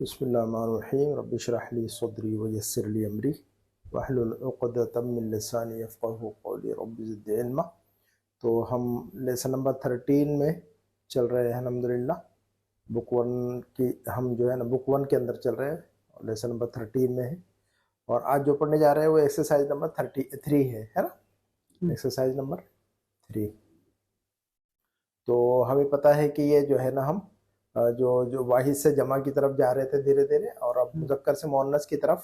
بسم اللہ الرحمن الرحیم رب اشرح لی صدری ویسر لی امری واحلل عقدۃ من لسانی یفقہوا قولی رب زدنی علما۔ تو ہم لیسن نمبر 13 میں چل رہے ہیں الحمدللہ۔ بک 1 کی ہم جو ہے نا بک 1 کے اندر چل رہے ہیں اور لیسن نمبر 13 میں ہے، اور آج جو پڑھنے جا رہے ہیں وہ ایکسرسائز نمبر 33 ہے نا، ایکسرسائز نمبر 3۔ تو ہمیں پتہ ہے کہ یہ جو ہے نا ہم جو واحد سے جمع کی طرف جا رہے تھے دھیرے دھیرے، اور اب مذکر سے مؤنث کی طرف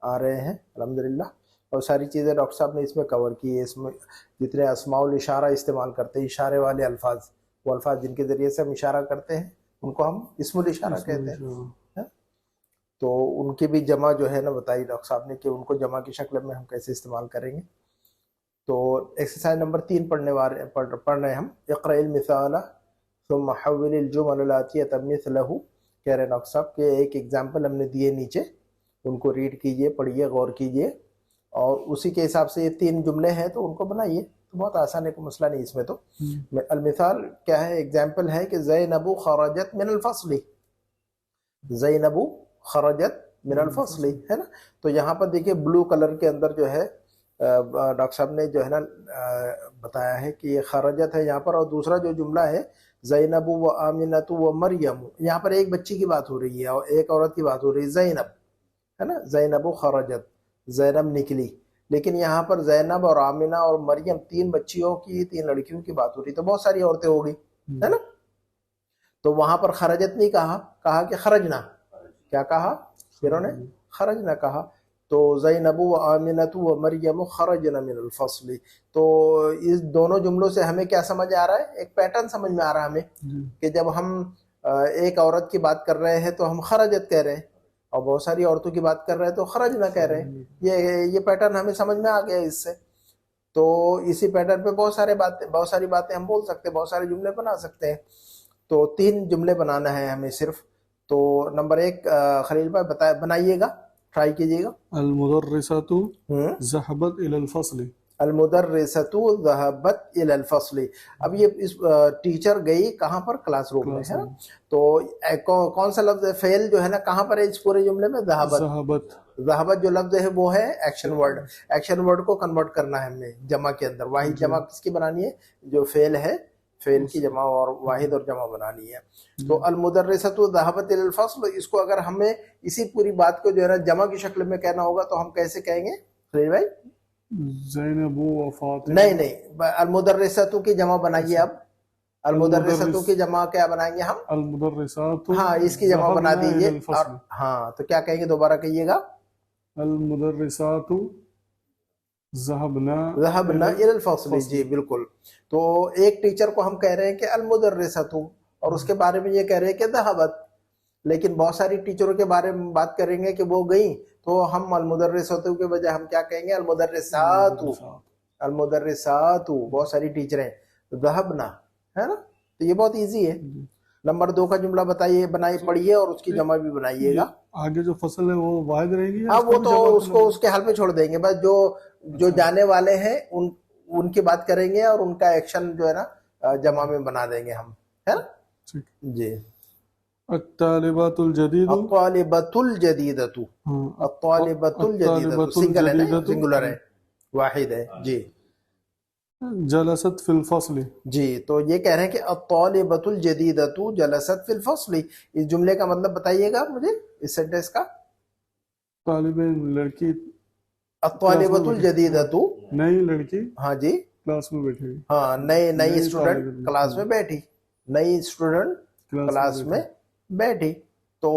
آ رہے ہیں الحمدللہ۔ اور ساری چیزیں ڈاکٹر صاحب نے اس میں کور کی ہے۔ اس میں جتنے اسماء الاشارہ استعمال کرتے ہیں، اشارے والے الفاظ، وہ الفاظ جن کے ذریعے سے ہم اشارہ کرتے ہیں ان کو ہم اسم الاشارہ کہتے ہیں۔ تو ان کی بھی جمع جو ہے نا بتائی ڈاکٹر صاحب نے کہ ان کو جمع کی شکل میں ہم کیسے استعمال کریں گے۔ تو ایکسرسائز نمبر 3 پڑھ رہے ہیں ہم۔ اقرأ المثال ثم حول الجمل الآتیۃ مثلہ، کہہ رہے ڈاکٹر صاحب کہ ایک ایگزامپل ہم نے دیے نیچے، ان کو ریڈ کیجئے، پڑھیے، غور کیجئے، اور اسی کے حساب سے یہ 3 جملے ہیں تو ان کو بنائیے۔ تو بہت آسان ہے، کوئی مسئلہ نہیں اس میں۔ تو المثال کیا ہے؟ ایگزامپل ہے کہ زینب خرجت من الفصل، زینب خرجت من الفصل، ہے نا۔ تو یہاں پر دیکھیے بلو کلر کے اندر جو ہے ڈاکٹر صاحب نے جو ہے نا بتایا ہے کہ یہ خرجت ہے یہاں پر، اور دوسرا جو جملہ ہے زینب و آمنۃ و مریم، یہاں پر ایک بچی کی بات ہو رہی ہے اور ایک عورت کی بات ہو رہی ہے، زینب، ہے نا۔ زینب و خرجت، زینب نکلی، لیکن یہاں پر زینب اور آمنہ اور مریم 3 بچیوں کی، 3 لڑکیوں کی بات ہو رہی، تو بہت ساری عورتیں ہو گئی، ہے نا۔ تو وہاں پر خرجت نہیں کہا کہ خرجنا، کیا کہا پھر انہوں نے؟ خرجنا کہا۔ تو زینب و آمنۃ و مریم خرجن من الفصل، تو اس دونوں جملوں سے ہمیں کیا سمجھ آ رہا ہے؟ ایک پیٹرن سمجھ میں آ رہا ہے ہمیں کہ جب ہم ایک عورت کی بات کر رہے ہیں تو ہم خرجت کہہ رہے ہیں، اور بہت ساری عورتوں کی بات کر رہے ہیں تو خرجنا کہہ رہے ہیں۔ یہ پیٹرن ہمیں سمجھ میں آ گیا اس سے۔ تو اسی پیٹرن پہ بہت ساری باتیں ہم بول سکتے ہیں، بہت سارے جملے بنا سکتے ہیں۔ تو 3 جملے بنانا ہے ہمیں صرف۔ تو نمبر 1 خلیل بھائی بنائیے گا، ٹرائی کیجیے گا۔ المدرسۃ ذهبت الى الفصل، المدرسۃ ذهبت الى الفصل۔ اب یہ ٹیچر گئی کہاں پر؟ کلاس روم میں، ہے نا۔ تو کون سا لفظ ہے؟ فعل جو ہے نا کہاں پر ہے اس پورے جملے میں؟ ذهبت۔ ذهبت جو لفظ ہے وہ ہے ایکشن ورڈ، ایکشن ورڈ کو کنورٹ کرنا ہے ہم نے جمع کے اندر۔ واحد جمع کس کی بنانی ہے؟ جو فعل ہے، فعل کی جمع اور واحد اور جمع بنانی ہے۔ تو المدرسۃ ذهبت الى الفصل، اس کو اگر ہمیں اسی پوری بات کو جو ہے نا جمع کی شکل میں کہنا ہوگا تو ہم کیسے کہیں گے خلیل بھائی؟ زینب و فاطمہ، نہیں، المدرسۃ کی جمع بنائیے۔ اب المدرسۃ کی جمع کیا بنائیں گے ہم؟ المدرسات، ہاں، اس کی جمع بنا ذهبنا دیجیے، الى اور الفصل، ہاں تو کیا کہیں گے؟ دوبارہ کہیے گا۔ المدرسات ذهبنا ذهبنا الى الفصل، جی بالکل۔ تو ایک ٹیچر کو ہم کہہ رہے ہیں کہ المدرسۃ، اور اس کے بارے میں یہ کہہ رہے ہیں کہ ذهبت، لیکن بہت ساری ٹیچروں کے بارے میں بات کریں گے کہ وہ گئیں، تو ہم المدرسۃ کے بجائے ہم کیا کہیں گے؟ المدرسات، المدرسات، بہت ساری ٹیچریں، ذهبنا، ہے نا۔ تو یہ بہت ایزی ہے۔ نمبر 2 کا جملہ بتائیے، پڑھیے اور اس کی جمع بھی بنائیے گا۔ آگے جو فصل ہے وہ واحد رہے گی، ہاں وہ تو اس کو اس کے حل پہ چھوڑ دیں گے، بس جو جانے والے ہیں ان کی بات کریں گے اور ان کا ایکشن جو ہے نا جمع میں بنا دیں گے ہم، ہے نا۔ جی۔ الطالبات الجدید، الطالبۃ الجدیدۃ، الطالبۃ الجدیدۃ، سنگل ہے نا، سنگولر ہے، واحد ہے، جی۔ جلست فی الفصل، جی، تو یہ کہہ رہے ہیں کہ الطالبۃ الجدیدۃ جلست فی الفصل۔ اس جملے کا مطلب بتائیے گا مجھے، اس سینٹنس کا۔ طالب لڑکی، الطالبۃ الجدیدۃ، نئی لڑکی ہاں جی، کلاس میں بیٹھی، ہاں نئی اسٹوڈنٹ کلاس میں بیٹھی، نئی اسٹوڈنٹ کلاس میں بیٹھی۔ تو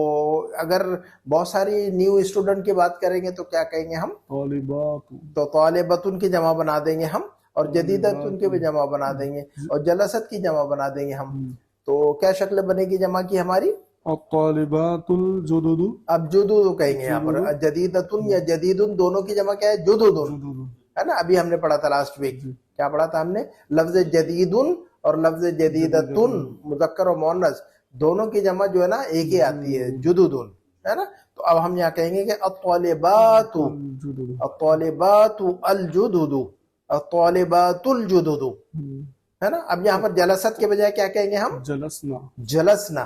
اگر بہت ساری نیو اسٹوڈنٹ کی بات کریں گے تو کیا کہیں گے ہم؟ طالبات، تو طالبۃ کی جمع بنا دیں گے ہم، اور جدیدۃ کی بھی جمع بنا دیں گے، اور جلست کی جمع بنا دیں گے ہم۔ تو کیا شکل بنے گی جمع کی ہماری؟ الطالبات الجدد، اب جدود کہیں گے یہاں پر، جدیدۃ یا جدید دونوں کی جمع کیا ہے؟ جدود، ہے نا۔ ابھی ہم نے پڑھا تھا لاسٹ ویک، کیا پڑھا تھا ہم نے؟ لفظ جدید اور لفظ جدیدۃ، مذکر و مؤنث دونوں کی جمع جو ہے نا ایک ہی آتی ہے، جدود، ہے نا۔ تو اب ہم یہاں کہیں گے کہ الطالبات، الطالبات الجدد، الطالبات الجدد، ہے نا۔ اب یہاں پر جلست کے بجائے کیا کہیں گے ہم؟ جلسنا، جلسنا،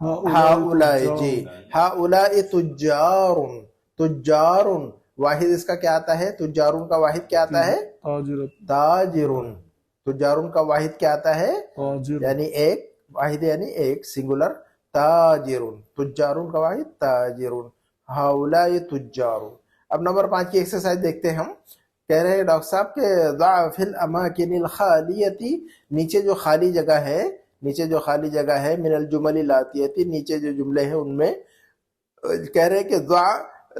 ہاؤلائی جی ہاؤلائی تجارن تجارن واحد اس کا کیا آتا ہے تجارن کا واحد کیا آتا ہے تاجر تاجرن تجارن کا واحد کیا آتا ہے تاجر یعنی ایک واحد یعنی ایک سنگولر تاجرن تجارن کا واحد تاجرن ہاؤلائی تجارن اب نمبر 5 کی ایکسرسائز دیکھتے ہیں ہم کہہ رہے ہیں ڈاکٹر صاحب کہ ضع فی الاماکن الخالیتی نیچے جو خالی جگہ ہے من الجمل الاتیتی نیچے جو جملے ہیں ان میں کہہ رہے ہیں کہ ضع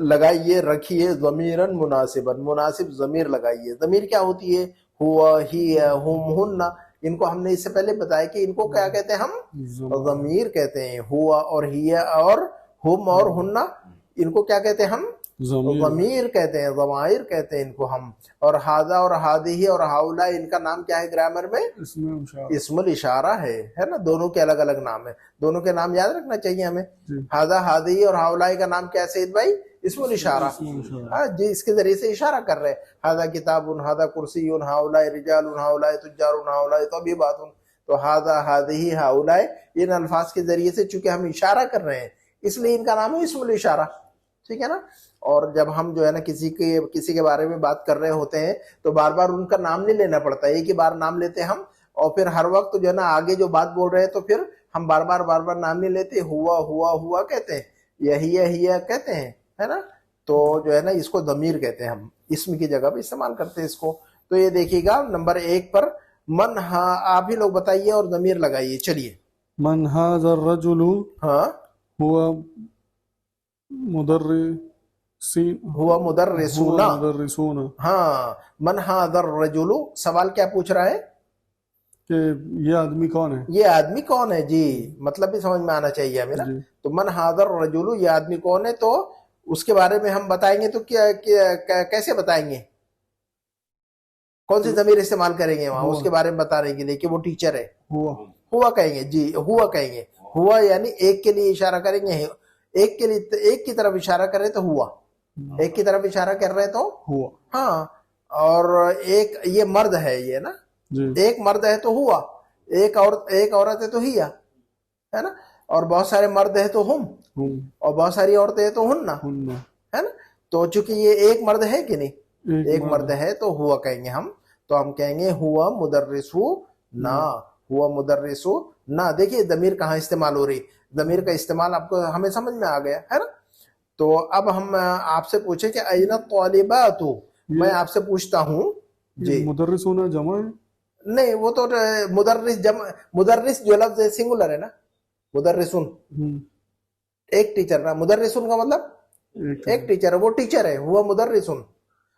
لگائیے رکھیے ضمیرن مناسب ضمیر لگائیے ضمیر کیا ہوتی ہے ہوا ہی ہم ہن ان کو ہم نے اس سے پہلے بتایا کہ ان کو کیا کہتے ہیں ہم ضمیر کہتے ہیں ہوا اور ہی اور ہم اور ہن ان کو کیا کہتے ہیں ہم ضمیر کہتے ہیں ضمائر کہتے ہیں ان کو ہم اور ہاذا اور ہادی اور ہاؤلا ان کا نام کیا ہے گرامر میں اسم الاشارہ ہے نا دونوں کے الگ الگ نام ہے دونوں کے نام یاد رکھنا چاہیے ہمیں ہاذا ہادی اور ہاؤلا کا نام کیا ہے سعید بھائی اسم الاشارہ جی اس کے ذریعے سے اشارہ کر رہے ہاذا کتاب ہاذا کرسی ہاؤلا رجال ہاؤلا تجار ہاؤلا طبیبات تو ہاذا ہادی ہاؤلا ان الفاظ کے ذریعے سے چونکہ ہم اشارہ کر رہے ہیں اس لیے ان کا نام ہے اسم الاشارہ ٹھیک ہے نا اور جب ہم جو ہے نا کسی کے بارے میں بات کر رہے ہوتے ہیں تو بار بار ان کا نام نہیں لینا پڑتا ایک ہی بار نام لیتے ہم اور پھر ہر وقت جو ہے نا آگے جو بات بول رہے ہیں تو پھر ہم بار بار نام نہیں لیتے ہوا کہتے ہیں یہی کہتے ہیں ہے نا تو جو ہے نا اس کو ضمیر کہتے ہیں ہم اسم کی جگہ پہ استعمال کرتے ہیں اس کو تو یہ دیکھیے گا نمبر 1 پر من ہاں آپ ہی لوگ بتائیے اور ضمیر لگائیے چلیے من هذا الرجل ہاں هو مدرسین ہوا مدرسون ہاں من ہذا الرجل سوال کیا پوچھ رہا ہے کہ یہ آدمی کون ہے یہ آدمی کون ہے جی مطلب بھی سمجھ میں آنا چاہیے ہمیں نا تو من ہذا الرجل یہ آدمی کون ہے تو اس کے بارے میں ہم بتائیں گے تو کیسے بتائیں گے کون سی ضمیر استعمال کریں گے وہاں اس کے بارے میں بتانے کے لیے کہ وہ ٹیچر ہے ہوا کہیں گے جی ہوا کہیں گے ہوا یعنی ایک کے لیے اشارہ کریں گے ایک کے لیے ایک کی طرف اشارہ کرے تو ہوا ایک کی طرف اشارہ کر رہے تو ہوا ہاں اور ایک یہ مرد ہے یہ نا ایک مرد ہے تو ہوا ایک عورت ہے تو ہیا ہے نا اور بہت سارے مرد ہے تو ہم اور بہت ساری عورتیں ہیں تو ہننا ہے نا تو چونکہ یہ ایک مرد ہے کہ نہیں ایک مرد ہے تو ہوا کہیں گے ہم تو ہم کہیں گے ہوا مدرسو نہ ہوا مدرسو نہ دیکھیے ضمیر کہاں استعمال ہو رہی ضمیر کا استعمال آپ کو ہمیں سمجھ میں آ گیا ہے نا تو اب ہم آپ سے پوچھیں کہ این الطالبات میں آپ سے پوچھتا ہوں جی مدرس ہونا جمع ہے نہیں وہ تو مدرس جو لفظ سنگولر ہے نا مدرسون ایک ٹیچر نا مدرسون کا مطلب ایک ٹیچر ہے وہ ٹیچر ہے ہوا مدرسون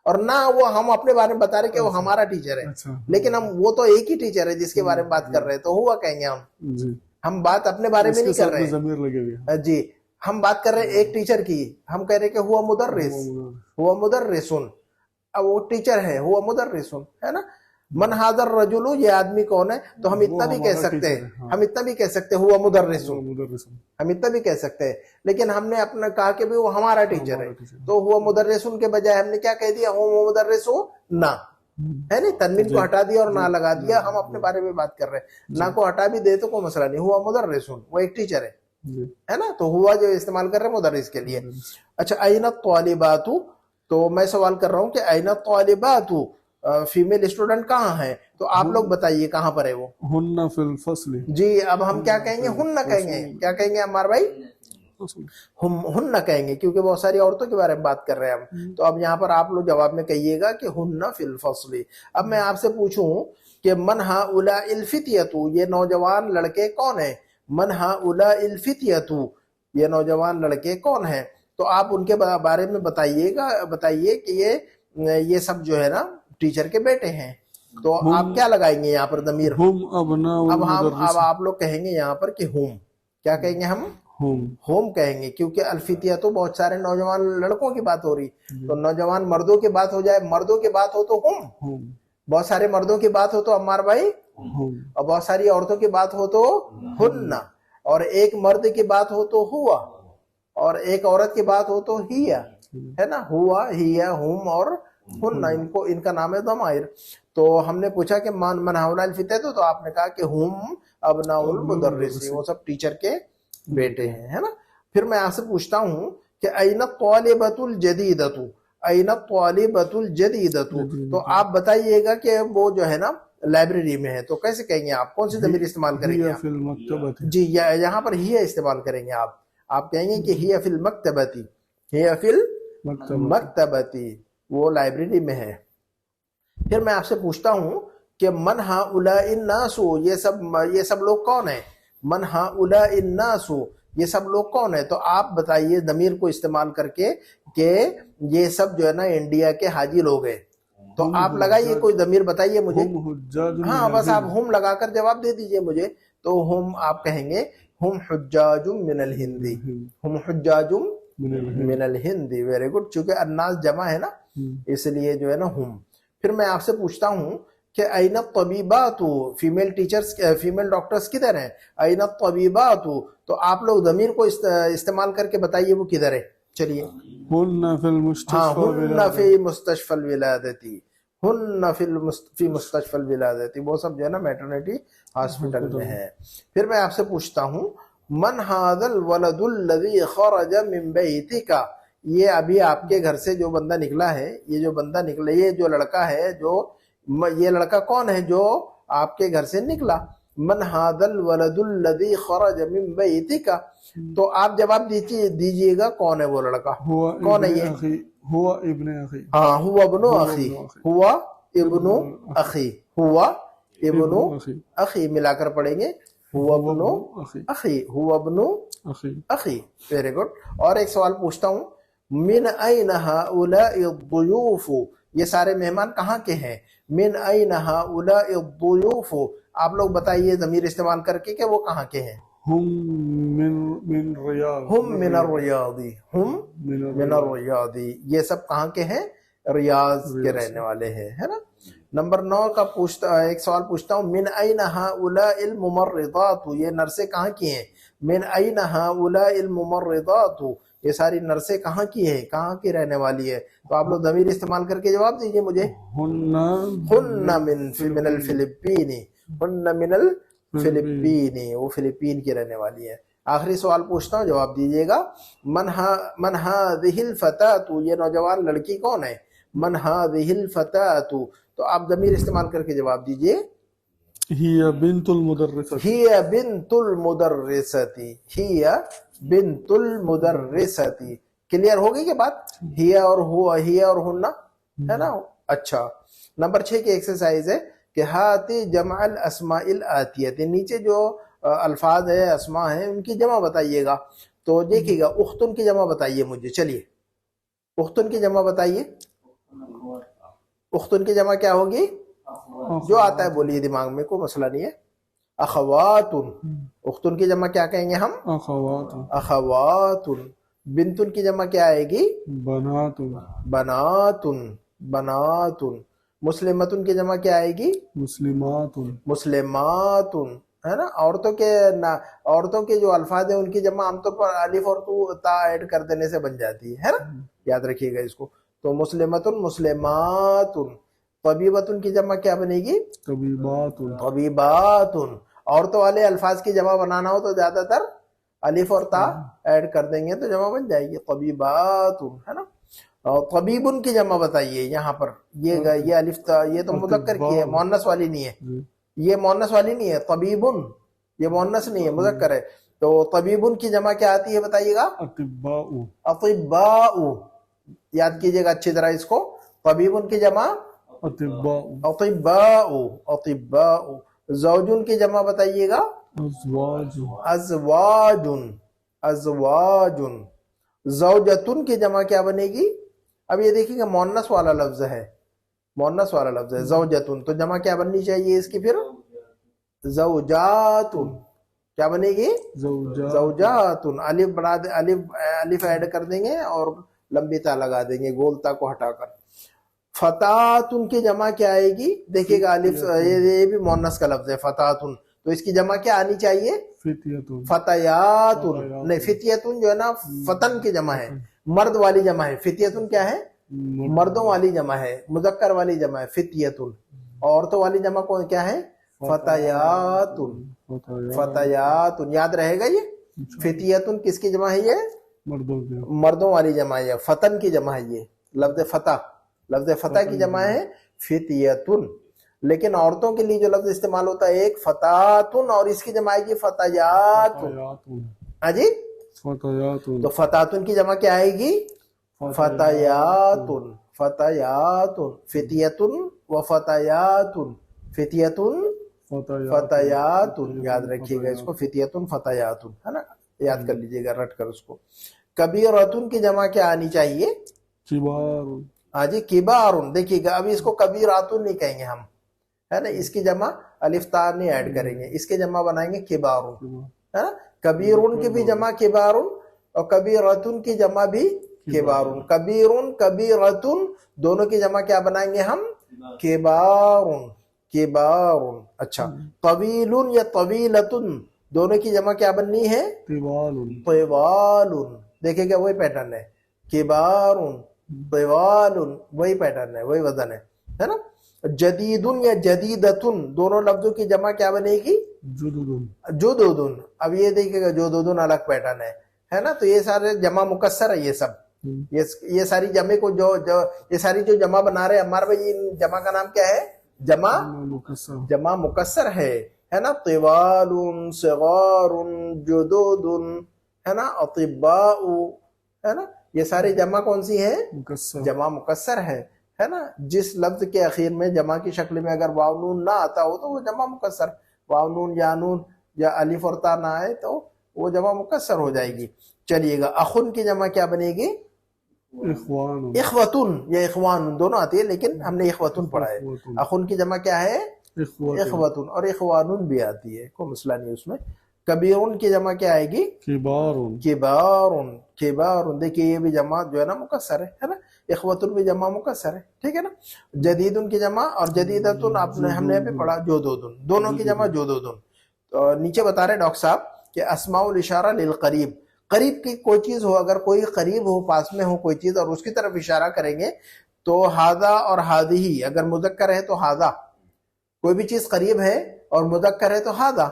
اور نہ وہ ہم اپنے بارے میں بتا رہے کہ وہ ہمارا ٹیچر ہے لیکن ہم وہ تو ایک ہی ٹیچر ہے جس کے بارے میں بات کر رہے ہیں تو ہوا کہیں گے ہم بات اپنے بارے میں نہیں کر رہے جی ہم بات کر رہے ہیں ایک ٹیچر کی ہم کہہ رہے کہ ہوا مدرسون اب وہ ٹیچر ہے ہوا مدرسون ہے نا من هذا الرجل یہ آدمی کون ہے تو ہم اتنا بھی کہہ سکتے ہیں ہوا مدرسون ہم اتنا بھی کہہ سکتے ہیں لیکن ہم نے اپنا کہا کہ بھی وہ ہمارا ٹیچر ہے تو ہوا مدرسون کے بجائے ہم نے کیا کہہ دیا ہوا مدرسون نہ ہے نہیں تنوین کو ہٹا دیا اور نہ لگا دیا ہم اپنے بارے میں بات کر رہے ہیں نہ کو ہٹا بھی دے تو کوئی مسئلہ نہیں ہوا مدرسون وہ ایک ٹیچر ہے نا تو ہوا جو استعمال کر رہے ہیں مدرس کے لیے اچھا این الطالبات تو میں سوال کر رہا ہوں کہ این الطالبات فیمیل اسٹوڈنٹ کہاں ہے تو آپ لوگ بتائیے کہاں پر ہے وہ ہن فی الفصل جی اب ہم کیا کہیں گے ہن کہیں گے کیا کہیں گے عمار بھائی ہم ہن کہیں گے کیونکہ بہت ساری عورتوں کے بارے میں بات کر رہے ہیں ہم تو اب یہاں پر آپ لوگ جواب میں کہیے گا کہ ہن فی الفصل اب میں آپ سے پوچھوں کہ من ہؤلاء الفتیۃ یہ نوجوان لڑکے کون ہیں من ہؤلاء الفتیۃ یہ نوجوان لڑکے کون ہیں تو آپ ان کے بارے میں بتائیے کہ یہ سب جو ہے نا ٹیچر کے بیٹے ہیں تو آپ کیا لگائیں گے یہاں پر ضمیر اب آپ لوگ کہیں گے یہاں پر کہ ہم کیا کہیں گے ہم ہوم کہیں گے کیونکہ الفتیہ تو بہت سارے نوجوان لڑکوں کی بات ہو رہی تو نوجوان مردوں کی بات ہو جائے مردوں کی بات ہو تو ہم بہت سارے مردوں کی بات ہو تو عمار بھائی اور بہت ساری عورتوں کی بات ہو تو ہن اور ایک مرد کی بات ہو تو ہوا اور ایک عورت کی بات ہو تو ہیا ہے نا ہوا ہیا ہم اور ہن ان کا نام ہے ضمائر تو ہم نے پوچھا کہ من ہؤلاء الفتیۃ تو آپ نے کہا کہ ہم ابناء المدرس وہ سب ٹیچر کے بیٹے ہیں, ہے نا. پھر میں آپ سے پوچھتا ہوں کہ این الطالبۃ الجدیدۃ, این الطالبۃ الجدیدۃ, تو آپ بتائیے گا کہ وہ جو ہے نا لائبریری میں ہے, تو کیسے کہیں گے آپ, کون سی ضمیر استعمال کریں گے هي آپ؟ في المكتبة. جی یہاں پر ہی استعمال کریں گے آپ کہیں گے کہ ہی فی المکتبتی, ہی فی المکتبتی, وہ لائبریری میں ہے. پھر میں آپ سے پوچھتا ہوں کہ من ہؤلاء الناس, یہ سب لوگ کون ہیں؟ من ہؤلاء الناس, یہ سب لوگ کون ہیں؟ تو آپ بتائیے ضمیر کو استعمال کر کے کہ یہ سب جو ہے نا انڈیا کے حاجی لوگ ہیں. تو آپ لگائیے کوئی ضمیر بتائیے مجھے. هم حجاج من ہاں بس آپ الهند. ہم لگا کر جواب دے دیجئے مجھے. تو ہم آپ کہیں گے ہم حجاج من الہند, ہم حجاج من الهند. من الہند. Very good. چونکہ الناس جمع ہے نا اس لیے جو ہے نا ہم. پھر میں آپ سے پوچھتا ہوں کہ این الطبیبات, فیمیل ٹیچرز, فیمیل ڈاکٹرز کدھر ہیں؟ این الطبیبات, تو آپ لوگ ضمیر کو استعمال کر کے بتائیے وہ کدھر ہے. چلیے. هن في ہاں المستشفى ہن ولادة. فی مستشفى الولادتی, ہن فی مستشفى الولادتی, وہ سب جو ہے نا میٹرنیٹی ہاسپٹل میں ہے. پھر میں آپ سے پوچھتا ہوں من هذا الولد الذي خرج من بیتک, یہ ابھی آپ کے گھر سے جو بندہ نکلا ہے, یہ جو بندہ نکلا, یہ جو لڑکا ہے, یہ لڑکا کون ہے جو آپ کے گھر سے نکلا؟ من هذا الولد الذي خرج من بیتک, تو آپ جواب دیجئے گا کون ہے وہ لڑکا, هو کون ہے ابن یہ؟ أخي, هو ابن أخي. ہاں ہوا ابن اخی, ہوا ابن اخی, ہوا ابن أخي. اخی, ملا کر پڑھیں گے ہوا هو ابن ابن أخي. اخی, ہوا ابن أخي. اخی. Very good. اور ایک سوال پوچھتا ہوں, من این هؤلاء الضیوف, یہ سارے مہمان کہاں کے ہیں؟ من این هؤلاء الضیوف, آپ لوگ بتائیے ضمیر استعمال کر کے کہ وہ کہاں کے ہیں. هم من رياض. ہم من الریاض, ہم من الریاض, یہ سب کہاں کے ہیں؟ ریاض کے رہنے والے ہیں, ہے نا. نمبر 9 کا ایک سوال پوچھتا ہوں, من این هؤلاء الممرضات, یہ نرسیں کہاں کی ہیں؟ من این هؤلاء الممرضات, یہ ساری نرسیں کہاں کی ہیں, کہاں کی رہنے والی ہے؟ تو آپ لوگ ضمیر استعمال کر کے جواب دیجئے مجھے. ہن من الفلپین, ہن من الفلپین, وہ فلپین کی رہنے والی ہے. آخری سوال پوچھتا ہوں, جواب دیجئے گا. من هذه الفتاة, یہ نوجوان لڑکی کون ہے؟ من هذه الفتاة, تو آپ ضمیر استعمال کر کے جواب دیجئے. هي بنت المدرسة. ہی بنت المدرسۃ, ہی بنت المدرسۃ. کلیئر ہوگی کہ بات؟ ہی اور ہوا, ہی اور ہننا, ہے نا. اچھا, نمبر 6 کی ایکسرسائز ہے کہ ہاتی جمع الاسماء الاتیت, نیچے جو الفاظ ہے, اسماء ہیں, ان کی جمع بتائیے گا. تو دیکھیے گا, اختن کی جمع بتائیے مجھے. چلیے اختن کی جمع بتائیے. اختن کی جمع کیا ہوگی؟ جو آتا ہے بولیے, دماغ میں کوئی مسئلہ نہیں ہے. اخوات, اختن کی جمع کیا کہیں گے ہم؟ أخوات. اخوات. بنتن کی جمع کیا آئے گی؟ بنات. بنات, بنات. مسلمتن کی جمع کیا آئے گی؟ مسلمات. مسلمات, ہے نا. عورتوں کے جو الفاظ ہیں ان کی جمع عام طور پر الف اور تا ایڈ کر دینے سے بن جاتی ہے نا, یاد رکھیے گا اس کو. تو مسلمتن, مسلمات. طبیبتن کی جمع کیا بنے گی؟ طبیبات. طبیبات. عورتوں والے الفاظ کی جمع بنانا ہو تو زیادہ تر الف اور تا ایڈ کر دیں گے تو جمع بن جائے گی طبیبات, ہے نا. اور طبیبن کی جمع بتائیے. یہاں پر یہ الف تا, یہ تو مذکر کی ہے, مؤنث والی نہیں ہے. یہ مؤنث والی نہیں ہے. طبیبن یہ مؤنث نہیں ہے, مذکر ہے. تو طبیبن کی جمع کیا آتی ہے بتائیے گا؟ اطباء. اطباء. یاد کیجئے گا اچھی طرح اس کو. طبیبن کی جمع اطباء. اطباء, اطباء. زوجن کی جمع بتائیے گا؟ ازواج. ازواج, ازواج. زوجتن کی جمع کیا بنے گی؟ اب یہ دیکھیے گا مؤنث والا لفظ ہے, مؤنث والا لفظ ہے زوجتن, تو جمع کیا بننی چاہیے اس کی؟ پھر زوجات. کیا بنے گی؟ زوجات. زوجات. الف بڑھا دے, الف ایڈ کر دیں گے اور لمبی تا لگا دیں گے, گول تا کو ہٹا کر. فتاتن کی جمع کیا آئے گی؟ دیکھیے گا الف, یہ بھی مؤنث کا لفظ ہے فتاتن, تو اس کی جمع کیا آنی چاہیے؟ فتیتن. فتیاتن. نہیں, فتیتن جو ہے نا فتن کی جمع ہے, مرد والی جمع ہے. فتیتن کیا ہے؟ مردوں والی جمع ہے, مذکر والی جمع ہے فتیتن. عورتوں والی جمع کیا ہے؟ فتیاتن. فتیاتن. یاد رہے گا یہ. فتیتن کس کی جمع ہے یہ؟ مردوں کے مردوں والی جمع ہے. فتن کی جمع ہے یہ. لفظ فتح کی جمع ہے فتیتن. لیکن عورتوں کے لیے جو لفظ استعمال ہوتا ہے ایک فتاتن اور اس کی جمع ہے کی فتیاتن. ہاں جی فتیاتن تو فتاتن کی جمع کیا آئے گی؟ فتیاتن. فتیتن و فتیاتن. فتیاتن یاد رکھیے گا اس کو. فتیتن فتیاتن ہے نا, یاد کر لیجیے گا رٹ کر اس کو. کبیرتن کی جمع کیا آنی چاہیے؟ کبار ہاں جی کبارن. دیکھیے گا ابھی اس کو کبیراتن نہیں کہیں گے ہم, ہے نا, اس کی جمع الف تا نہیں ایڈ کریں گے, اس کے جمع بنائیں گے کبارن, ہے نا. کبیرن کی بھی جمع کبارن اور کبیرتن کی جمع بھی کبارن. کبیرن کبیرتن دونوں کی جمع کیا بنائیں گے ہم؟ کبارن. اچھا, طویل یا طویلتن دونوں کی جمع کیا بننی ہے؟ طوال. دیکھیں گا وہی پیٹرن ہے. کبارن طوال وہی پیٹرن ہے, وہی وزن ہے نا. جدیدن یا جدیدتن دونوں لفظوں کی جمع کیا بنے گی؟ جدودن. اب یہ دیکھیں گا جدودن الگ پیٹرن ہے نا. تو یہ سارے جمع مکسر ہے یہ سب. یہ ساری جمع کو یہ ساری جو جمع بنا رہے ہیں عمار بھائی, جمع کا نام کیا ہے؟ جمع مکسر ہے نا. طوال صغار جدود ہے نا, اطباء ہے نا. یہ سارے جمع کون سی ہے؟ جمع مکسر ہے نا. جس لفظ کے اخیر میں جمع کی شکل میں اگر واو نون نہ آتا ہو تو وہ جمع مکسر. واو نون یا نون یا الف اور تا نہ آئے تو وہ جمع مکسر ہو جائے گی. چلیے گا, اخن کی جمع کیا بنے گی؟ اخوتن یا اخوان دونوں آتی ہے, لیکن ہم نے اخوتن پڑھا ہے. اخن کی جمع کیا ہے؟ اخوتن. اور اخوانن بھی آتی ہے, کوئی مسئلہ نہیں اس میں. کبیرن کی جمع کیا آئے گی؟ کبارن. دیکھیے یہ بھی جمع جو ہے نا مکسر ہے نا. اخوتن بھی جمع مکسر ہے, ٹھیک ہے نا. جدیدن کی جمع اور جدیدتن ہم نے ابھی پڑھا جودودن, دونوں کی جمع جودودن. تو نیچے بتا رہے ڈاکٹر صاحب کہ اسماء الاشارہ للقریب, قریب کی کوئی چیز ہو, اگر کوئی قریب ہو, پاس میں ہو کوئی چیز اور اس کی طرف اشارہ کریں گے تو ہاذا اور ہذہ. اگر مذکر ہے تو ہاذا, کوئی بھی چیز قریب ہے اور مذکر ہے تو ہاذا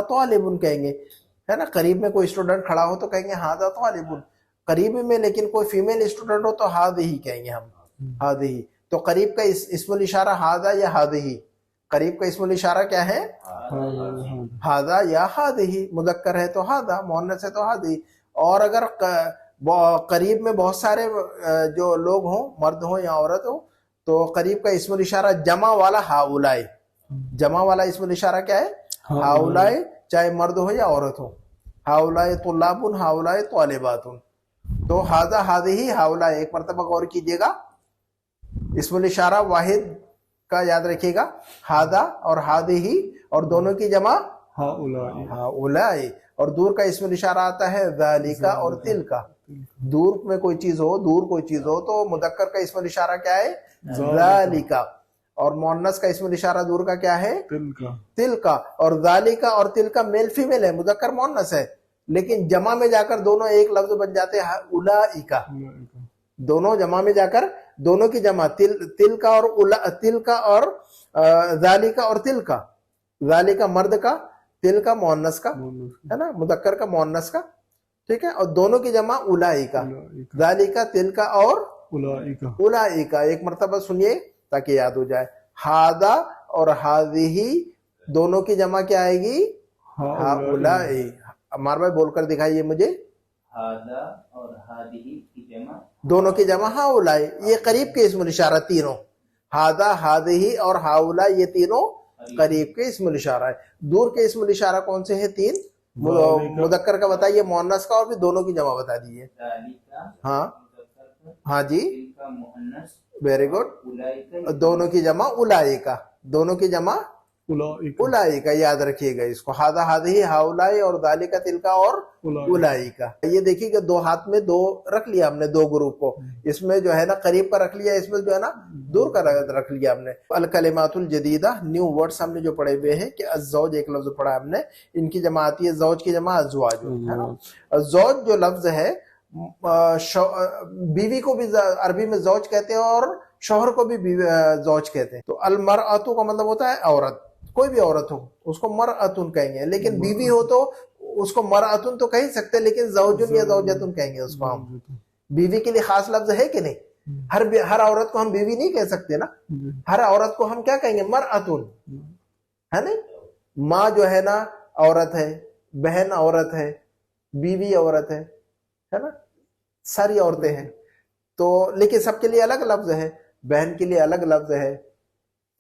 طالب کہیں گے, ہے نا. قریب میں کوئی اسٹوڈنٹ کھڑا ہو تو کہیں گے ہاذا طالب. قریب میں لیکن کوئی فیمیل اسٹوڈنٹ ہو تو ہذہ کہیں گے ہم, ہذہ. تو قریب کا اسم الاشارہ ہاذا یا ہذہ. قریب کا اسم الاشارہ کیا ہے؟ ہاذا یا ہذہ. مذکر ہے تو ہاذا, مؤنث ہے تو ہذہ. اور اگر قریب میں بہت سارے جو لوگ ہوں, مرد ہوں یا عورت ہو, تو قریب کا اسم الاشارہ جمع والا ہاؤلائے. جمع والا اسم الاشارہ کیا ہے؟ ہاؤلائے, چاہے مرد ہو یا عورت ہو. ہاؤلائے طلاب, ہاؤلائے طالبات. تو ہاذا ہذہ ہاؤلائے, ایک مرتبہ غور کیجئے گا. اسم الاشارہ واحد کا یاد رکھیے گا, ہاذا اور ہذہ, اور دونوں کی جمع ہاؤلائے. اور دور کا اسم الاشارہ آتا ہے ذالک اور تلک. دور میں کوئی چیز ہو تو مذکر کا اسم الاشارہ کیا ہے؟ ذالک. اور مؤنث کا اسم الاشارہ دور کا کیا ہے؟ تلک. اور ذالک اور تلک میل فیمیل ہے, مذکر مؤنث ہے, لیکن جمع میں جا کر دونوں ایک لفظ بن جاتے ہیں اولئک. دونوں جمع میں جا کر دونوں کی جمع تلک اور ذالک اور تلک. ذالک مرد کا, تلک مؤنث کا, ہے نا, مذکر کا مؤنث کا, ٹھیک ہے. اور دونوں کی جمع اولئک, ذالک تلک اور اولئک. ایک مرتبہ سنیے تاکہ یاد ہو جائے. ہاذا اور ہذہ دونوں کی جمع کیا آئے گی؟ ہاؤلائی. عمار بھائی بول کر دکھائیے مجھے. ہاذا اور ہذہ کی جمع, دونوں کی جمع ہاؤلائی. یہ قریب کے اسم الاشارہ تینوں, ہاذا ہذہ اور ہاؤلائی, یہ تینوں قریب کے اسم الاشارہ ہے. دور کے اسم الاشارہ کون سے ہیں؟ تین. مذکر کا بتائیے, مؤنث کا, اور بھی دونوں کی جمع بتا دیجیے. ہاں جی, ویری گڈ. دونوں کی جمع اولئک, دونوں کی جمع اولئک. یاد رکھیے گا اس کو. ہاذا ہذہ ہاؤلائی اور ذالک تلک اور اولئک. یہ دیکھیے کہ دو ہاتھ میں دو رکھ لیا ہم نے, دو گروپ کو. اس میں جو ہے نا قریب کا رکھ لیا, اس میں جو ہے نا دور کا رکھ لیا ہم نے. الکلمات الجدیدہ, نیو ورڈز ہم نے جو پڑھے ہوئے ہیں, کہ الزوج ایک لفظ پڑھا ہم نے, ان کی جمع آتی ہے زوج کی جمع ازواج, ہے نا. زوج جو لفظ ہے, بیوی کو بھی عربی میں زوج کہتے ہیں اور شوہر کو بھی زوج کہتے ہیں. تو المرأۃ کا مطلب ہوتا ہے عورت, کوئی بھی عورت ہو اس کو مرأۃ کہیں گے, لیکن بیوی ہو تو اس کو مرأتن تو کہہ ہی سکتے, لیکن زوجن یا زوجتن کہیں گے اس کو ہم. بیوی کے لیے خاص لفظ ہے کہ نہیں؟ ہر عورت کو ہم بیوی نہیں کہہ سکتے نا, ہر عورت کو ہم کیا کہیں گے؟ مرأتن, ہے نا. ماں جو ہے نا عورت ہے, بہن عورت ہے, بیوی عورت ہے نا, ساری عورتیں ہیں. تو لیکن سب کے لیے الگ لفظ ہے, بہن کے لیے الگ لفظ ہے,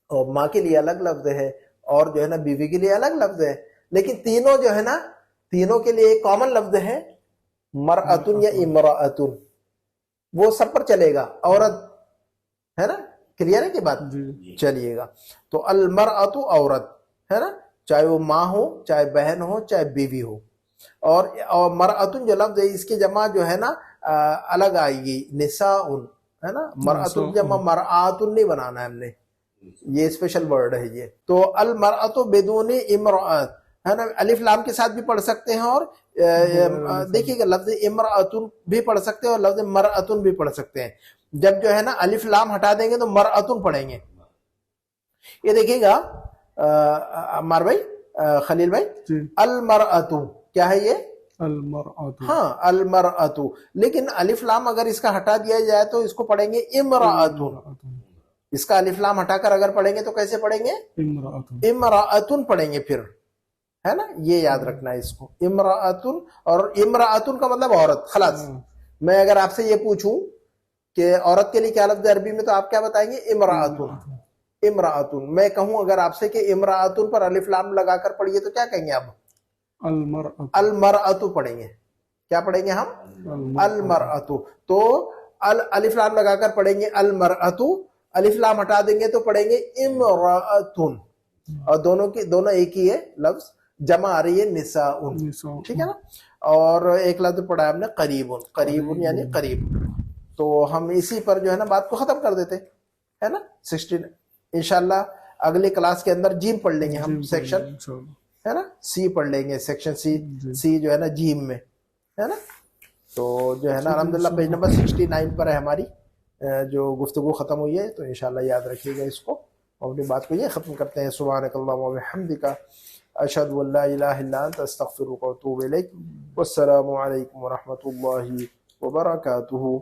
اور ماں کے لیے الگ لفظ ہے, اور جو ہے نا بیوی کے لیے الگ لفظ ہے. لیکن تینوں جو ہے نا, تینوں کے لیے ایک کامن لفظ ہے مرأتن یا امرأتن, وہ سب پر چلے گا, عورت ہے نا. کلیئر ہے کہ بات؟ چلیے گا. تو المرأت عورت ہے نا, چاہے وہ ماں ہو, چاہے بہن ہو, چاہے بیوی ہو. اور مرأتن جو لفظ ہے اس کی جمع جو ہے نا الگ آئے گی, نساءن, ہے نا. مرأتن جمع مرآتن نہیں بنانا ہے ہم نے, یہ اسپیشل ورڈ ہے یہ. تو المرأت بدون امرأت ہے نا, الف لام کے ساتھ بھی پڑھ سکتے ہیں, اور دیکھیے گا لفظ امرأتن بھی پڑھ سکتے ہیں اور لفظ مرأتن بھی پڑھ سکتے ہیں. جب جو ہے نا الف لام ہٹا دیں گے تو مرأتن پڑھیں گے. یہ دیکھیے گا عمار بھائی, خلیل بھائی, المرأت کیا ہے یہ؟ المرأت. ہاں المرأت, لیکن الف لام اگر اس کا ہٹا دیا جائے تو اس کو پڑھیں گے امرأتن. اس کا الف لام ہٹا کر اگر پڑھیں گے تو کیسے پڑھیں گے؟ امرأتن پڑھیں گے پھر, ہے نا. یہ یاد رکھنا ہے اس کو, امرأتن. اور امرأتن کا مطلب عورت. خلاص, میں اگر آپ سے یہ پوچھوں کہ عورت کے لیے کیا لفظ ہے عربی میں, تو آپ کیا بتائیں گے؟ امرأتن. امرأتن. میں کہوں اگر آپ سے کہ امرأتن پر الف لام لگا کر پڑھیے تو کیا کہیں گے آپ؟ المرأت پڑھیں گے. کیا پڑھیں گے ہم؟ المرأت. تو الف لام لگا کر پڑھیں گے المرأت, الف لام ہٹا دیں گے تو پڑھیں گے امرأتن. اور دونوں ایک ہی ہے لفظ, جمع آ رہی ہے نساءن. ٹھیک ہے نا. اور ایک لفظ پڑھا ہے ہم نے قریبن, قریبن یعنی قریب. تو ہم اسی پر جو ہے نا بات کو ختم کر دیتے, ہے نا. 16 انشاءاللہ اگلی کلاس کے اندر جیم پڑھ لیں گے ہم, سیکشن ہے نا سی پڑھ لیں گے, سیکشن سی جو ہے نا جیم میں, ہے نا. تو جو ہے نا الحمدللہ پیج نمبر 69 پر ہے ہماری جو گفتگو ختم ہوئی ہے. تو انشاءاللہ یاد رکھیے گا اس کو. اپنی بات کو یہ ختم کرتے ہیں, سبحانک اللہم و بحمدک, اشہد ان لا الہ الا انت, استغفرک و اتوب الیک. والسلام علیکم و رحمۃ اللہ وبرکاتہ.